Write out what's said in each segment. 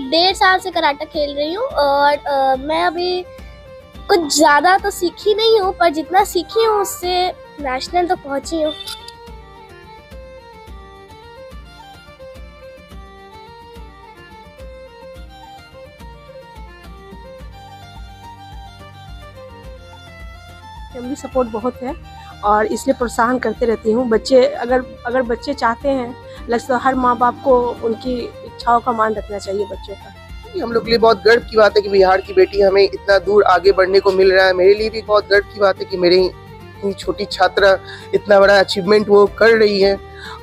1.5 साल से कराटा खेल रही हूँ और मैं अभी कुछ ज़्यादा तो सीखी नहीं हूँ, पर जितना सीखी हूँ उससे नेशनल तो पहुँची हूँ। फैमिली सपोर्ट बहुत है और इसलिए प्रोत्साहन करते रहती हूँ। बच्चे अगर बच्चे चाहते हैं लक्ष्य, तो हर माँ बाप को उनकी इच्छाओं का मान रखना चाहिए बच्चों का। हम लोग के लिए बहुत गर्व की बात है कि बिहार की बेटी हमें इतना दूर आगे बढ़ने को मिल रहा है। मेरे लिए भी बहुत गर्व की बात है कि मेरी इतनी छोटी छात्रा इतना बड़ा अचीवमेंट वो कर रही है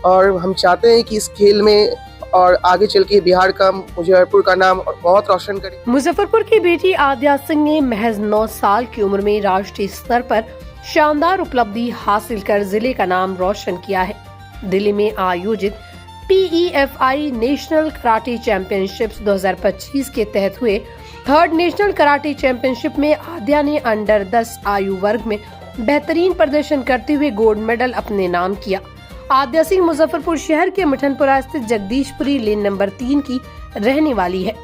और हम चाहते हैं कि इस खेल में और आगे चल के बिहार का, मुजफ्फरपुर का नाम बहुत रोशन करे। मुजफ्फरपुर की बेटी आद्या सिंह ने महज 9 साल की उम्र में राष्ट्रीय स्तर पर शानदार उपलब्धि हासिल कर जिले का नाम रोशन किया है। दिल्ली में आयोजित PEFI नेशनल कराटे चैंपियनशिप्स 2025 के तहत हुए 3rd नेशनल कराटे चैंपियनशिप में आद्या ने अंडर 10 आयु वर्ग में बेहतरीन प्रदर्शन करते हुए गोल्ड मेडल अपने नाम किया। आद्या सिंह मुजफ्फरपुर शहर के मिठनपुरा स्थित जगदीशपुरी लेन नंबर 3 की रहने वाली है।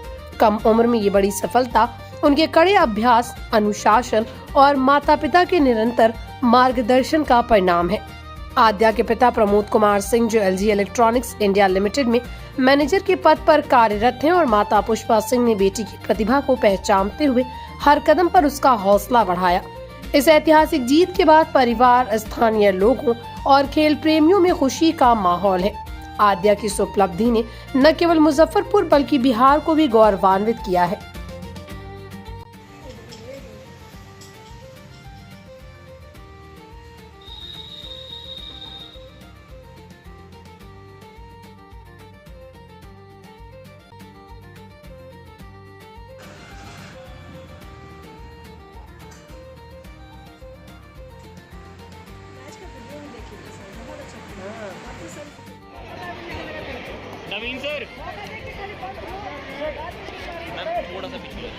कम उम्र में ये बड़ी सफलता उनके कड़े अभ्यास, अनुशासन और माता पिता के निरंतर मार्गदर्शन का परिणाम है। आद्या के पिता प्रमोद कुमार सिंह, जो LG इलेक्ट्रॉनिक्स इंडिया लिमिटेड में मैनेजर के पद पर कार्यरत हैं, और माता पुष्पा सिंह ने बेटी की प्रतिभा को पहचानते हुए हर कदम पर उसका हौसला बढ़ाया। इस ऐतिहासिक जीत के बाद परिवार, स्थानीय लोगों और खेल प्रेमियों में खुशी का माहौल है। आद्या की इस उपलब्धि ने न केवल मुजफ्फरपुर बल्कि बिहार को भी गौरवान्वित किया है। नवीन सर मैम थोड़ा सा पीछे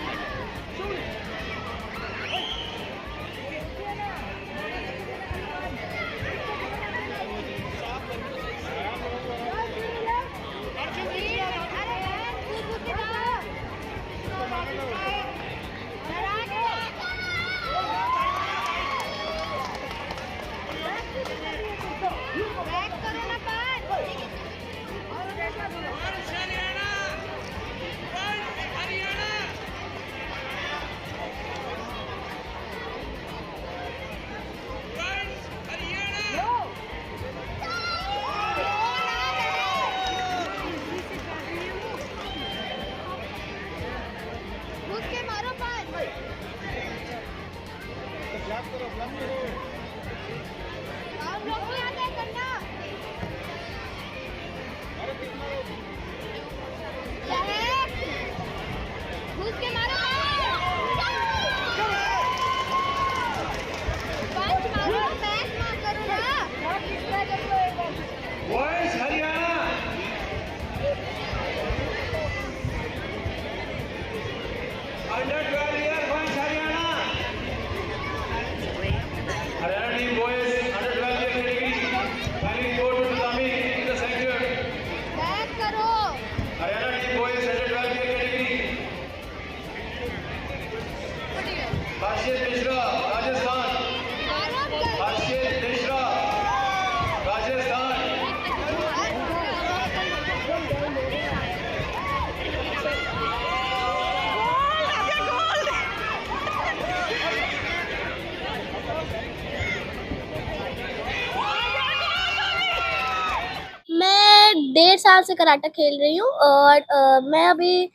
मैं 1.5 साल से कराटा खेल रही हूँ और मैं अभी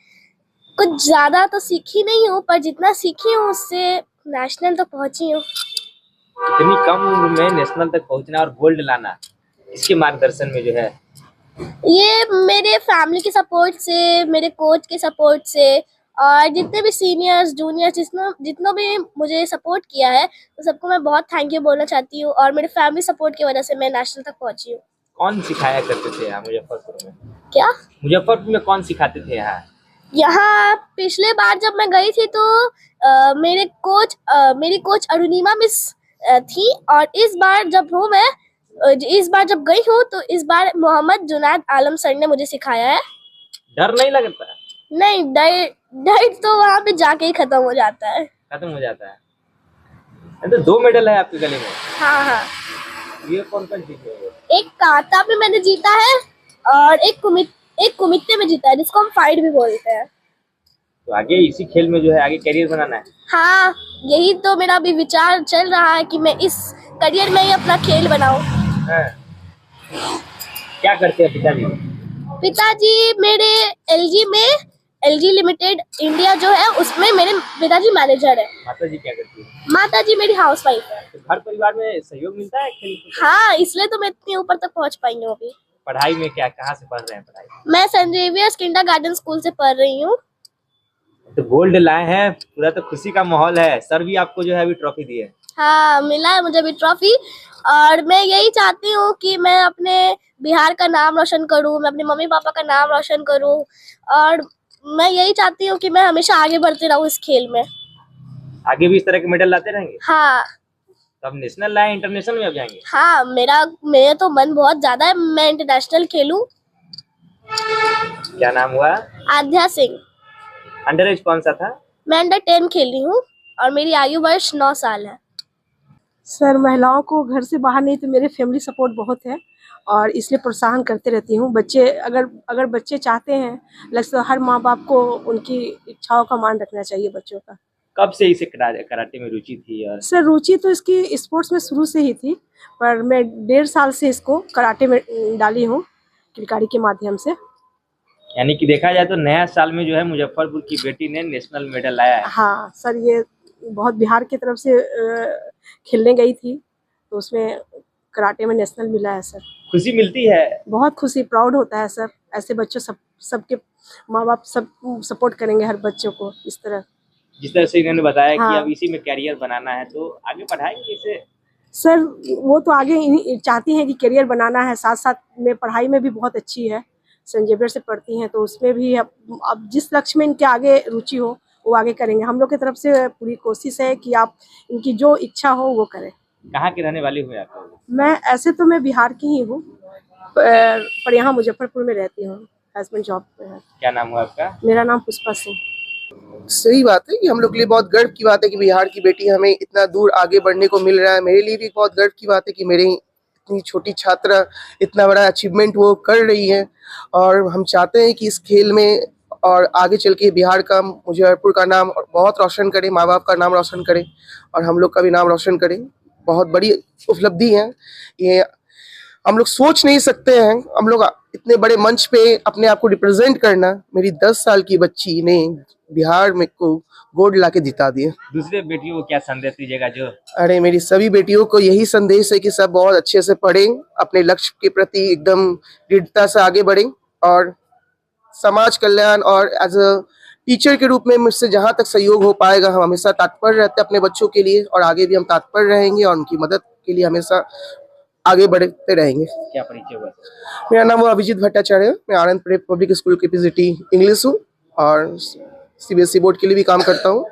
कुछ ज़्यादा तो सीखी नहीं हूँ, पर जितना सीखी हूँ उससे नेशनल तो पहुँची हूँ। इतनी कम उम्र में नेशनल तक पहुंचना और गोल्ड लाना, इसके मार्गदर्शन में जो है ये मेरे फैमिली के सपोर्ट से, मेरे कोच के सपोर्ट से और जितने भी सीनियर्स, जूनियर्स, जितना भी मुझे सपोर्ट किया है, तो सबको मैं बहुत थैंक यू बोलना चाहती हूँ। और मेरे फैमिली सपोर्ट की वजह से मैं नेशनल तक पहुँची हूँ। कौन सिखाया करते थे यहाँ मुजफ्फरपुर में? क्या मुजफ्फरपुर में कौन सिखाते थे यहाँ? यहाँ पिछले बार जब मैं गई थी तो मेरी कोच अरुणिमा मिस थी, और इस बार जब गई हूँ तो इस बार मोहम्मद जुनैद आलम सर ने मुझे सिखाया है। डर नहीं लगता? नहीं, डाइट तो वहाँ पे जाके ही खत्म हो जाता है। खत्म हो जाता है। तो 2 मेडल है आपके गले में। हाँ हाँ, ये कौन कौन जीते हैं? एक काता में मैंने जीता है और एक कुमित्ते में जीता है, जिसको हम फाइट भी बोलते हैं। तो आगे इसी खेल में जो है आगे करियर बनाना है। हाँ, यही तो मेरा भी विचार चल रहा है कि मैं इस करियर में ही अपना खेल बनाऊं। हाँ। क्या करते हैं पिताजी? पिताजी मेरे एलजी लिमिटेड इंडिया जो है उसमें मेरे पिताजी मैनेजर है। माता जी क्या करती है? माता जी मेरी हाउसवाइफ है। तो घर परिवार में सहयोग मिलता है खेल कूद? हाँ, इसलिए तो मैं इतने ऊपर तक पहुंच पाई हूँ अभी। पढ़ाई में क्या, कहाँ से पढ़ रहे हैं पढ़ाई? मैं सेंट जेवियर्स किंडरगार्टन स्कूल से पढ़ रही हूँ। तो गोल्ड लाए हैं, पूरा तो खुशी का माहौल है। सर भी आपको जो है अभी ट्रॉफी दी है। हाँ, मिला है मुझे भी ट्रॉफी और मैं यही चाहती हूँ कि मैं अपने बिहार का नाम रोशन करूँ, मैं अपने मम्मी पापा का नाम रोशन करूँ और मैं यही चाहती हूँ कि मैं हमेशा आगे बढ़ती रहूँ इस खेल में। आगे भी इस तरह के मेडल लाते रहेंगे? हाँ तो अब नेशनल लाए, इंटरनेशनल में अब जाएंगे? हाँ, मेरा तो मन बहुत ज्यादा है, मैं इंटरनेशनल खेलूं। क्या नाम हुआ? आध्या सिंह। अंडर एज कौन सा था? मैं अंडर 10 खेली हूँ और मेरी आयु वर्ष 9 साल है। सर, महिलाओं को घर से बाहर नहीं तो मेरे फैमिली सपोर्ट बहुत है और इसलिए प्रोत्साहन करते रहती हूँ। बच्चे अगर बच्चे चाहते हैं, लगता है हर माँ बाप को उनकी इच्छाओं का मान रखना चाहिए बच्चों का। कब से इसे कराटे में रुचि थी? और सर, रुचि तो इसकी स्पोर्ट्स में शुरू से ही थी, पर मैं 1.5 साल से इसको कराटे में डाली हूँ किलकारी के माध्यम से। यानी कि देखा जाए तो नया साल में जो है मुजफ्फरपुर की बेटी ने नेशनल मेडल लाया है। हाँ सर, ये बहुत बिहार की तरफ से खेलने गई थी तो उसमें कराटे में नेशनल मिला है सर। खुशी मिलती है? बहुत खुशी, प्राउड होता है सर। ऐसे बच्चों सबके माँ बाप सब सपोर्ट करेंगे हर बच्चों को इस तरह। जिस तरह से इन्होंने बताया हाँ। कि अब इसी में कैरियर बनाना है, तो आगे पढ़ाएंगे इसे? सर, वो तो आगे चाहती हैं कि करियर बनाना है, साथ साथ में पढ़ाई में भी बहुत अच्छी है। सेंट जेवियर से पढ़ती हैं तो उसमें भी अब जिस लक्ष्य में इनके आगे रुचि हो वो आगे करेंगे। हम लोग की तरफ से पूरी कोशिश है कि आप इनकी जो इच्छा हो वो करें। कहाँ के रहने वाली हुए आप लोग? मैं बिहार की ही हूँ, पर यहाँ मुजफ्फरपुर में रहती हूँ। हस्बैंड जॉब पे है। क्या नाम हुआ आपका? मेरा नाम पुष्पा सिंह। सही बात है कि हम लोग के लिए बहुत गर्व की बात है कि बिहार की बेटी हमें इतना दूर आगे बढ़ने को मिल रहा है। मेरे लिए भी बहुत गर्व की बात है कि मेरी इतनी छोटी छात्रा इतना बड़ा अचीवमेंट वो कर रही है और हम चाहते हैं कि इस खेल में और आगे चल के बिहार का, मुजफ्फरपुर का नाम बहुत रोशन करे, माँ बाप का नाम रोशन करे और हम लोग का भी नाम रोशन करे। बहुत बड़ी उपलब्धि है ये, हम लोग सोच नहीं सकते हैं। हम लोग इतने बड़े मंच पे अपने आप को रिप्रेजेंट करना, मेरी 10 साल की बच्ची ने बिहार में को गोल्ड लाके जिता दिए। दूसरे बेटियों को क्या संदेश दीजिएगा? जो अरे, मेरी सभी बेटियों को यही संदेश है कि सब बहुत अच्छे से पढ़ें, अपने लक्ष्य के प्रति एकदम दृढ़ता से आगे बढ़ें और समाज कल्याण और एज अ टीचर के रूप में मुझसे जहाँ तक सहयोग हो पाएगा हम हमेशा तत्पर रहते हैं अपने बच्चों के लिए और आगे भी हम तत्पर रहेंगे और उनकी मदद के लिए हमेशा आगे बढ़ते रहेंगे। क्या परिचय हुआ? मेरा नाम अभिजीत भट्टाचार्य, मैं आनंद पब्लिक स्कूल की पीजीटी इंग्लिश हूँ और सीबीएसई बोर्ड के लिए भी काम करता हूँ।